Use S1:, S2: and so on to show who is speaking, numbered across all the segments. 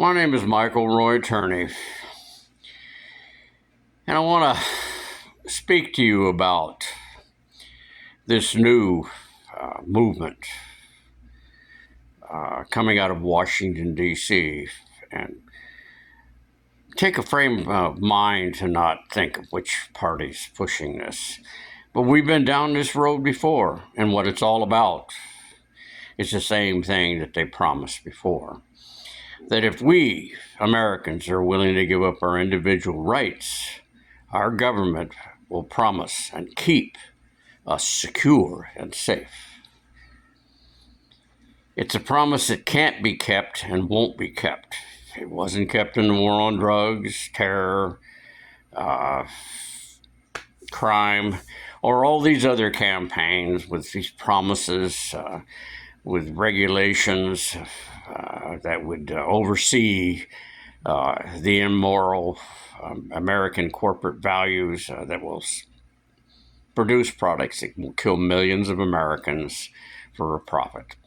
S1: My name is Michael Roy Turney, and I want to speak to you about this new movement coming out of Washington, D.C., and take a frame of mind to not think of which party's pushing this. But we've been down this road before, and what it's all about is the same thing that they promised before. That if we, Americans, are willing to give up our individual rights, our government will promise and keep us secure and safe. It's a promise that can't be kept and won't be kept. It wasn't kept in the war on drugs, terror, crime, or all these other campaigns with these promises, with regulations that would oversee the immoral American corporate values that will produce products that will kill millions of Americans for a profit.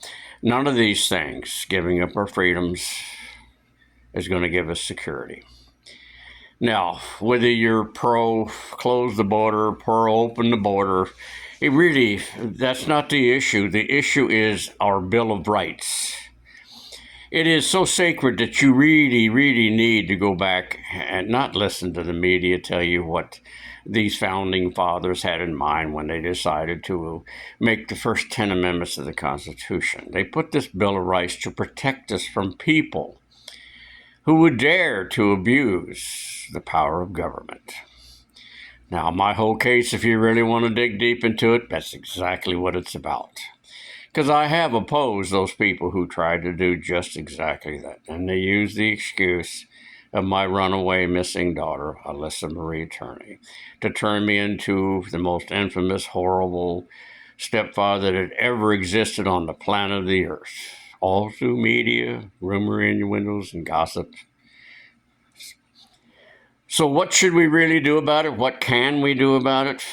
S1: None of these things, giving up our freedoms, is going to give us security. Now, whether you're pro close the border, pro open the border, that's not the issue. The issue is our Bill of Rights. It is so sacred that you really, really need to go back and not listen to the media tell you what these founding fathers had in mind when they decided to make the first 10 amendments of the Constitution. They put this Bill of Rights to protect us from people who would dare to abuse the power of government. Now, my whole case, if you really want to dig deep into it, that's exactly what it's about. Because I have opposed those people who tried to do just exactly that. And they use the excuse of my runaway missing daughter, Alyssa Marie Turney, to turn me into the most infamous, horrible stepfather that had ever existed on the planet of the earth. All through media, rumor, innuendos, and gossip. So what should we really do about it? What can we do about it?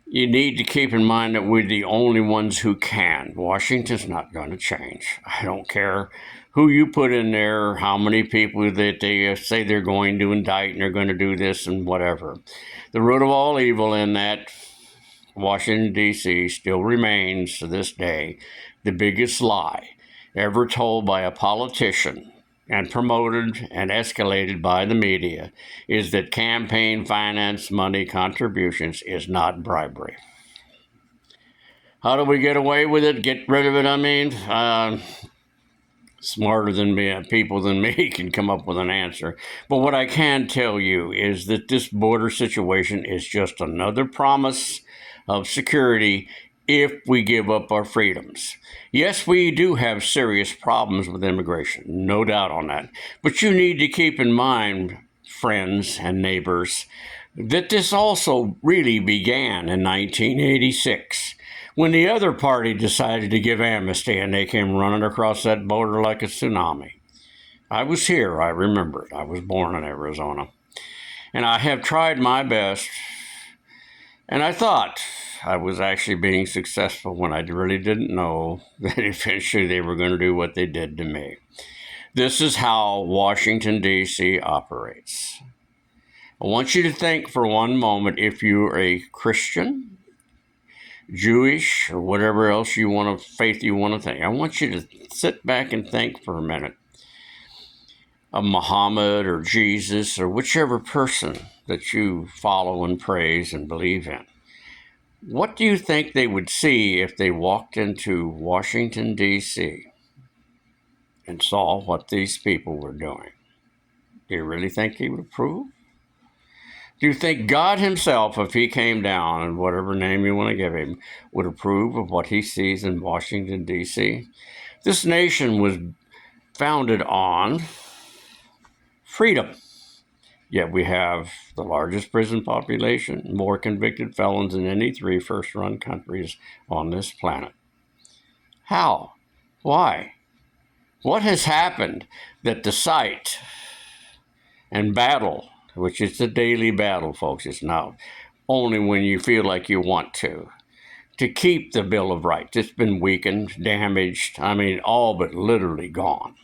S1: You need to keep in mind that we're the only ones who can. Washington's not going to change. I don't care who you put in there, how many people that they say they're going to indict and they're going to do this and whatever. The root of all evil in that Washington, D.C. still remains to this day the biggest lie ever told by a politician and promoted and escalated by the media is that campaign finance money contributions is not bribery. How do we get away with it? Get rid of it? I mean, smarter than me, people than me can come up with an answer. But what I can tell you is that this border situation is just another promise of security if we give up our freedoms. Yes, we do have serious problems with immigration, no doubt on that. But you need to keep in mind, friends and neighbors, that this also really began in 1986 when the other party decided to give amnesty and they came running across that border like a tsunami. I was here, I remember it. I was born in Arizona. And I have tried my best, and I thought I was actually being successful when I really didn't know that eventually they were going to do what they did to me. This is how Washington, D.C. operates. I want you to think for one moment, if you're a Christian, Jewish, or whatever else faith you want to think. I want you to sit back and think for a minute of Muhammad or Jesus or whichever person that you follow and praise and believe in. What do you think they would see if they walked into Washington, D.C. and saw what these people were doing? Do you really think he would approve? Do you think God himself, if he came down, and whatever name you want to give him, would approve of what he sees in Washington, D.C.? This nation was founded on freedom. Yet we have the largest prison population, more convicted felons than any three first-run countries on this planet. How? Why? What has happened that the fight and battle, which is a daily battle, folks, it's not only when you feel like you want to keep the Bill of Rights. It's been weakened, damaged, all but literally gone.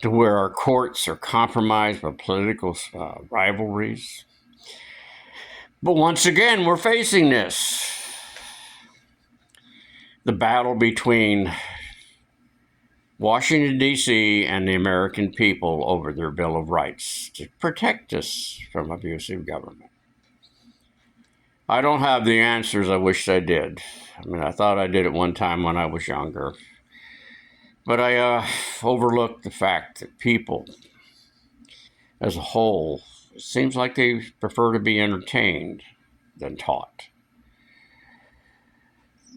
S1: to where our courts are compromised by political rivalries. But once again, we're facing this. The battle between Washington, D.C. and the American people over their Bill of Rights to protect us from abusive government. I don't have the answers. I wish I did. I mean, I thought I did at one time when I was younger. But I overlooked the fact that people as a whole, it seems like they prefer to be entertained than taught.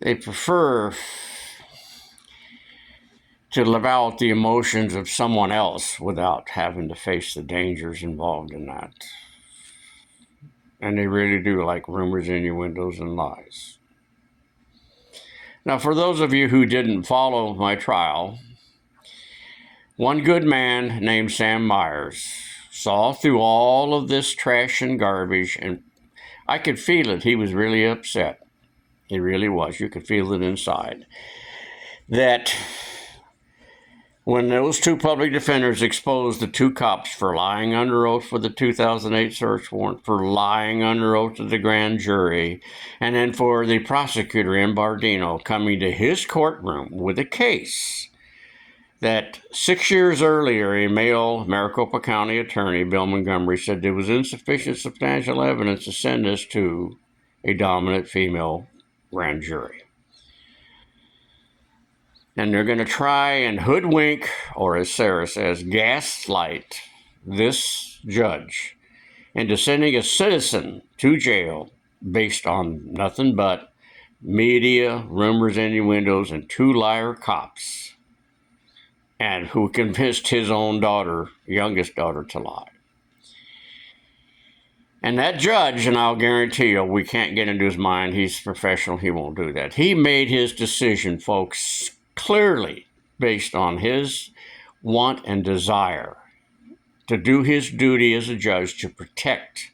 S1: They prefer to live out the emotions of someone else without having to face the dangers involved in that. And they really do like rumors, innuendos, and lies. Now, for those of you who didn't follow my trial, one good man named Sam Myers saw through all of this trash and garbage, and I could feel it. He was really upset. He really was. You could feel it inside. That when those two public defenders exposed the two cops for lying under oath for the 2008 search warrant, for lying under oath to the grand jury, and then for the prosecutor in Bardino coming to his courtroom with a case that 6 years earlier, a male Maricopa County attorney, Bill Montgomery, said there was insufficient substantial evidence to send this to a dominant female grand jury. And they're going to try and hoodwink, or as Sarah says, gaslight this judge into sending a citizen to jail based on nothing but media, rumors, innuendos, and two liar cops, and who convinced his own daughter, youngest daughter, to lie. And that judge, and I'll guarantee you, we can't get into his mind. He's professional. He won't do that. He made his decision, folks, clearly based on his want and desire to do his duty as a judge to protect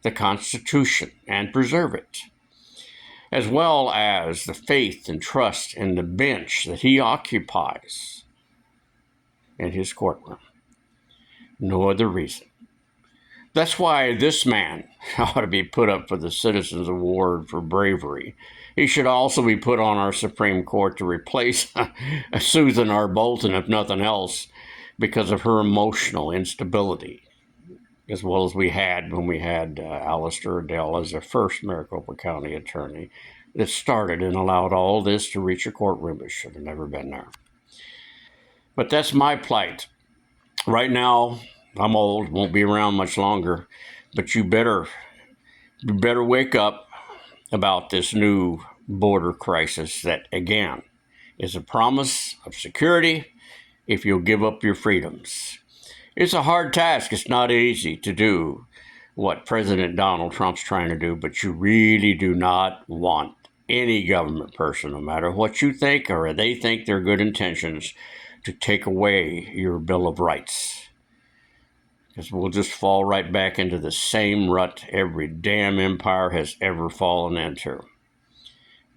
S1: the Constitution and preserve it, as well as the faith and trust in the bench that he occupies in his courtroom. No other reason. That's why this man ought to be put up for the Citizens Award for bravery. He should also be put on our Supreme Court to replace Susan R. Bolton, if nothing else, because of her emotional instability, as well as we had when we had Alistair Adele as the first Maricopa County attorney that started and allowed all this to reach a courtroom. It should have never been there. But that's my plight. Right now, I'm old, won't be around much longer, but you better wake up about this new border crisis that, again, is a promise of security if you'll give up your freedoms. It's a hard task. It's not easy to do what President Donald Trump's trying to do, but you really do not want any government person, no matter what you think or they think their good intentions, to take away your Bill of Rights. Because we'll just fall right back into the same rut every damn empire has ever fallen into.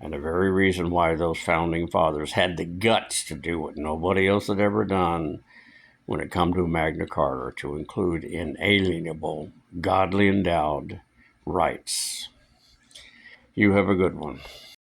S1: And the very reason why those founding fathers had the guts to do what nobody else had ever done when it come to Magna Carta, to include inalienable, godly endowed rights. You have a good one.